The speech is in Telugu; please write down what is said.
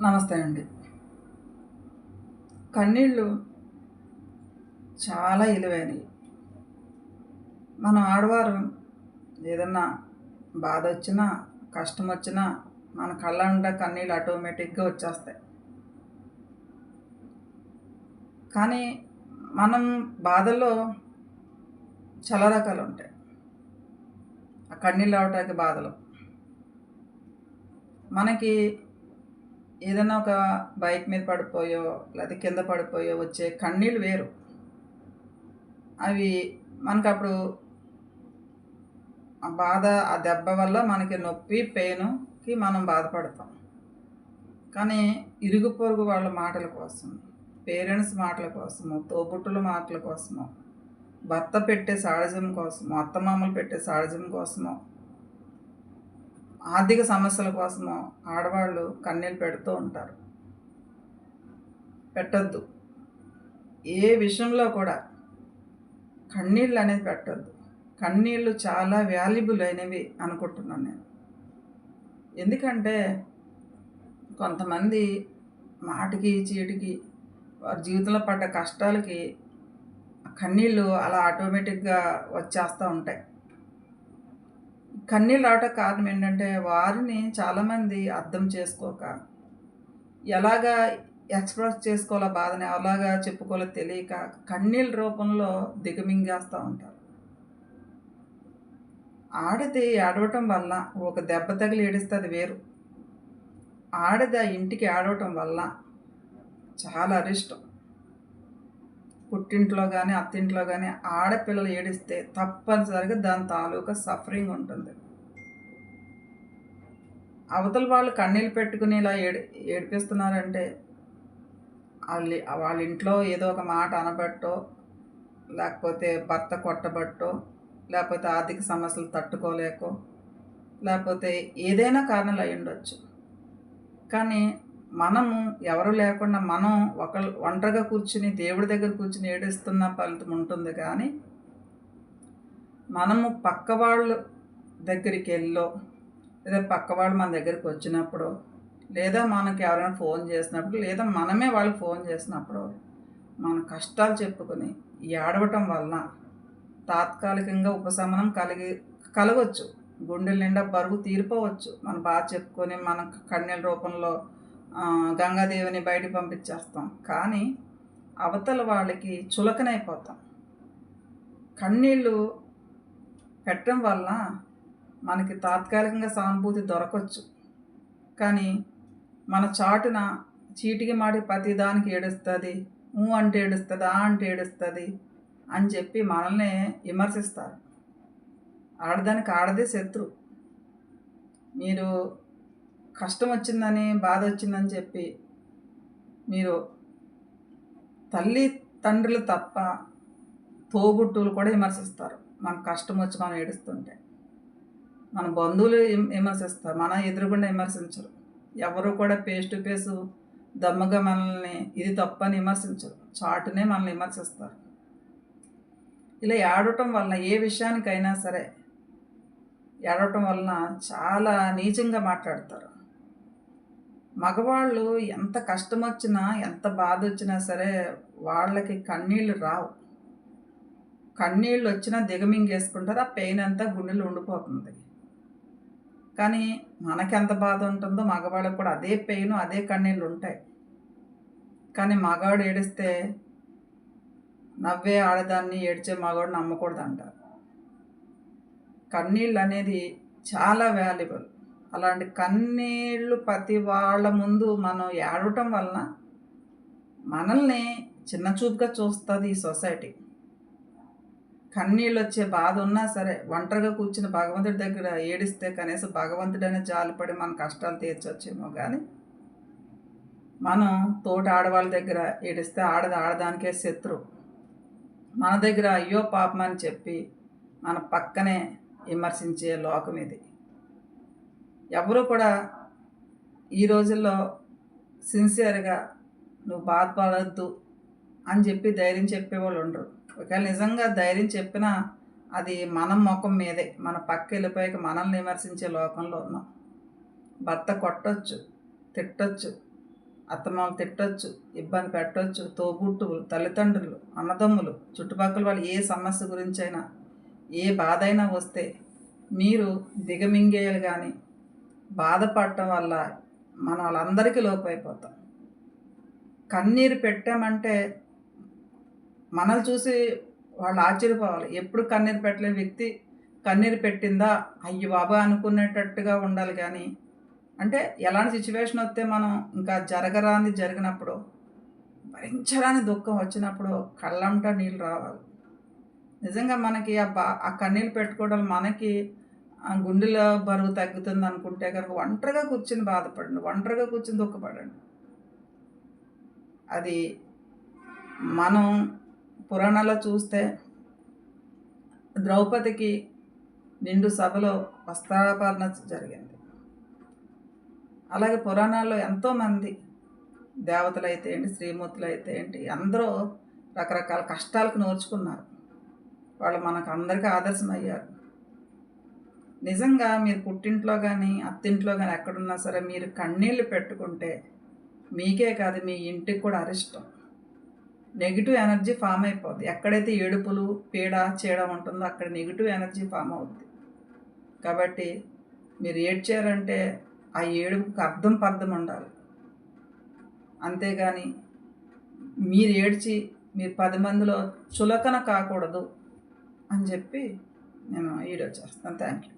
నమస్తే అండి. కన్నీళ్ళు చాలా విలువైనవి. మనం ఆడవారు ఏదన్నా బాధొచ్చినా, కష్టమొచ్చినా మన కళ్ళంట కన్నీళ్ళు ఆటోమేటిక్‌గా వచ్చేస్తాయి. కానీ మనం బాధల్లో చాలా రకాలుంటాయి. ఆ కన్నీళ్ళు రావటానికి బాధలు. మనకి ఏదైనా ఒక బైక్ మీద పడిపోయో, లేతే కింద పడిపోయో వచ్చే కన్నీళ్ళు వేరు. అవి మనకప్పుడు ఆ బాధ, ఆ దెబ్బ వల్ల మనకి నొప్పి, పెయిన్‌కి మనం బాధపడతాం. కానీ ఇరుగు పొరుగు వాళ్ళ మాటల కోసం, పేరెంట్స్ మాటల కోసమో, తోబుట్టుల మాటల కోసమో, భర్త పెట్టే సాడిజం కోసమో, అత్తమామలు పెట్టే సాడిజం కోసమో, ఆర్థిక సమస్యల కోసమో ఆడవాళ్ళు కన్నీళ్ళు పెడుతూ ఉంటారు. పెట్టొద్దు. ఏ విషయంలో కూడా కన్నీళ్ళు అనేది పెట్టొద్దు. కన్నీళ్ళు చాలా వాల్యుబుల్ అయినవి అనుకుంటున్నాను నేను. ఎందుకంటే కొంతమంది మాటకి, చీటికి వారి జీవితంలో పడ్డ కష్టాలకి కన్నీళ్ళు అలా ఆటోమేటిక్‌గా వచ్చేస్తూ ఉంటాయి. కన్నీళ్ళు రావటానికి కారణం ఏంటంటే, వారిని చాలామంది అర్థం చేసుకోక, ఎలాగా ఎక్స్‌ప్రెస్ చేసుకోవాలో బాధని, ఎలాగా చెప్పుకోవాలో తెలియక కన్నీళ్ళ రూపంలో దిగమింగేస్తూ ఉంటారు. ఆడది ఏడవటం వల్ల ఒక దెబ్బ తగిలి ఏడిస్తే అది వేరు. ఆడది ఆ ఇంటికి ఏడవటం వల్ల చాలా అరిష్టం. పుట్టింట్లో గానీ, అత్తింట్లో గానీ ఆడపిల్లలు ఏడిస్తే తప్పనిసరిగా దాని తాలూకా సఫరింగ్ ఉంటుంది. అవతల వాళ్ళు కన్నీళ్ళు పెట్టుకుని ఇలా ఏడిపిస్తున్నారంటే వాళ్ళ ఇంట్లో ఏదో ఒక మాట అనబట్టో, లేకపోతే భర్త కొట్టబట్టో, లేకపోతే ఆర్థిక సమస్యలు తట్టుకోలేకో, లేకపోతే ఏదైనా కారణాలు అయ్యుండొచ్చు. కానీ మనము ఎవరు లేకుండా మనం ఒంటరిగా కూర్చుని దేవుడి దగ్గర కూర్చుని ఏడుస్తున్న ఫలితం ఉంటుంది. కానీ మనము పక్క వాళ్ళు దగ్గరికెళ్ళో, లేదా పక్క వాళ్ళు మన దగ్గరికి వచ్చినప్పుడు, లేదా మనకి ఎవరైనా ఫోన్ చేసినప్పుడు, లేదా మనమే వాళ్ళకి ఫోన్ చేసినప్పుడు మన కష్టాలు చెప్పుకొని ఏడవటం వలన తాత్కాలికంగా ఉపశమనం కలగొచ్చు. గుండెల నిండా బరువు తీరిపోవచ్చు. మన బాధ చెప్పుకొని మన కన్నీళ్ళ రూపంలో గంగాదేవిని బయటికి పంపించేస్తాం. కానీ అవతల వాళ్ళకి చులకనైపోతాం. కన్నీళ్ళు పెట్టడం వల్ల మనకి తాత్కాలికంగా సానుభూతి దొరకొచ్చు. కానీ మన చాటున చీటికి మాటికి ప్రతిదానికి ఏడుస్తుంది, అంటే ఏడుస్తుంది, అంటే ఏడుస్తుంది అని చెప్పి మనల్ని విమర్శిస్తారు. ఆడదానికి ఆడదే శత్రు. మీరు కష్టం వచ్చిందని, బాధ వచ్చిందని చెప్పి మీరు తల్లి తండ్రులు తప్ప తోబుట్టువులు కూడా విమర్శిస్తారు. మనకు కష్టం వచ్చి మనం ఏడుస్తుంటే. మన బంధువులు విమర్శిస్తారు, మన ఎదురుగుండా విమర్శించరు. ఎవరు కూడా ఫేస్ టు ఫేసు దమ్మగా మనల్ని ఇది తప్పని విమర్శించరు. చాటునే మనల్ని విమర్శిస్తారు. ఇలా ఏడవటం వలన ఏ విషయానికైనా సరే ఏడవటం వలన చాలా నీచంగా మాట్లాడతారు. మగవాళ్ళు ఎంత కష్టం వచ్చినా, ఎంత బాధ వచ్చినా సరే వాళ్ళకి కన్నీళ్ళు రావు. కన్నీళ్ళు వచ్చినా దిగమింగేసుకుంటారు. ఆ పెయిన్ అంతా గుండెలో ఉండిపోతుంది. కానీ మనకెంత బాధ ఉంటుందో మగవాళ్ళకి కూడా అదే పెయిన్, అదే కన్నీళ్ళు ఉంటాయి. కానీ మగాడు ఏడిస్తే నవ్వే ఆడదాన్ని ఏడ్చే మగవాడిని నమ్మకూడదంటారు. కన్నీళ్ళు అనేది చాలా వాల్యుబుల్. అలాంటి కన్నీళ్ళు ప్రతి వాళ్ళ ముందు మనం ఏడవటం వలన మనల్ని చిన్న చూపుగా చూస్తుంది ఈ సొసైటీ. కన్నీళ్ళు వచ్చే బాధ ఉన్నా సరే ఒంటరిగా కూర్చుని భగవంతుడి దగ్గర ఏడిస్తే కనీసం భగవంతుడనే జాలిపడి మన కష్టాలు తీర్చొచ్చేమో. కానీ మనం తోటి ఆడవాళ్ళ దగ్గర ఏడిస్తే ఆడదానికే శత్రువు. మన దగ్గర అయ్యో పాపం అని చెప్పి మన పక్కనే విమర్శించే లోకం ఇది. ఎవరు కూడా ఈ రోజుల్లో సిన్సియర్గా నువ్వు బాధపడద్దు అని చెప్పి ధైర్యం చెప్పేవాళ్ళు ఉండరు. ఒకవేళ నిజంగా ధైర్యం చెప్పినా అది మనం ముఖం మీదే, మన పక్క వెళ్ళిపోయాక మనల్ని విమర్శించే లోకంలో ఉన్నాం. భర్త కొట్టొచ్చు, తిట్టొచ్చు, అత్తమామలు తిట్టొచ్చు, ఇబ్బంది పెట్టొచ్చు, తోబుట్టువులు, తల్లిదండ్రులు, అన్నదమ్ములు, చుట్టుపక్కల వాళ్ళు ఏ సమస్య గురించైనా ఏ బాధ అయినా వస్తే మీరు దిగమింగేయాలి. కానీ బాధపడటం వల్ల మనం వాళ్ళందరికీ లోపైపోతాం. కన్నీరు పెట్టామంటే మనల్ని చూసి వాళ్ళు ఆశ్చర్యపోవాలి. ఎప్పుడు కన్నీరు పెట్టలేని వ్యక్తి కన్నీరు పెట్టిందా, అయ్య బాబోయ్ అనుకునేటట్టుగా ఉండాలి. కానీ అంటే ఎలాంటి సిచ్యువేషన్ వస్తే మనం ఇంకా జరగరాంది జరిగినప్పుడు, భరించరాని దుఃఖం వచ్చినప్పుడు కళ్ళంట నీళ్ళు రావాలి. నిజంగా మనకి ఆ కన్నీళ్ళు పెట్టుకోవడం మనకి గుండెలో బరువు తగ్గుతుంది అనుకుంటే కనుక ఒంటరిగా కూర్చుని బాధపడండి, ఒంటరిగా కూర్చుని దుఃఖపడండి. అది మనం పురాణాల్లో చూస్తే ద్రౌపదికి నిండు సభలో వస్త్రాపరణ జరిగింది. అలాగే పురాణాల్లో ఎంతోమంది దేవతలు అయితే ఏంటి, శ్రీమూర్తులు అయితే ఏంటి, అందరూ రకరకాల కష్టాలకు నోర్చుకున్నారు. వాళ్ళు మనకు అందరికీ ఆదర్శమయ్యారు. నిజంగా మీరు పుట్టింట్లో కానీ అత్తింట్లో కానీ ఎక్కడున్నా సరే మీరు కన్నీళ్ళు పెట్టుకుంటే మీకే కాదు మీ ఇంటికి కూడా అరిష్టం. నెగిటివ్ ఎనర్జీ ఫామ్ అయిపోద్ది. ఎక్కడైతే ఏడుపులు, పీడ, చీడ ఉంటుందో అక్కడ నెగిటివ్ ఎనర్జీ ఫామ్ అవుద్ది. కాబట్టి మీరు ఏడ్చారంటే ఆ ఏడుపుకి అర్థం పర్థం ఉండాలి. అంతేగాని మీరు ఏడ్చి మీరు 10 మందిలో చులకన కాకూడదు అని చెప్పి నేను వీడియో చేస్తాను. Thank you.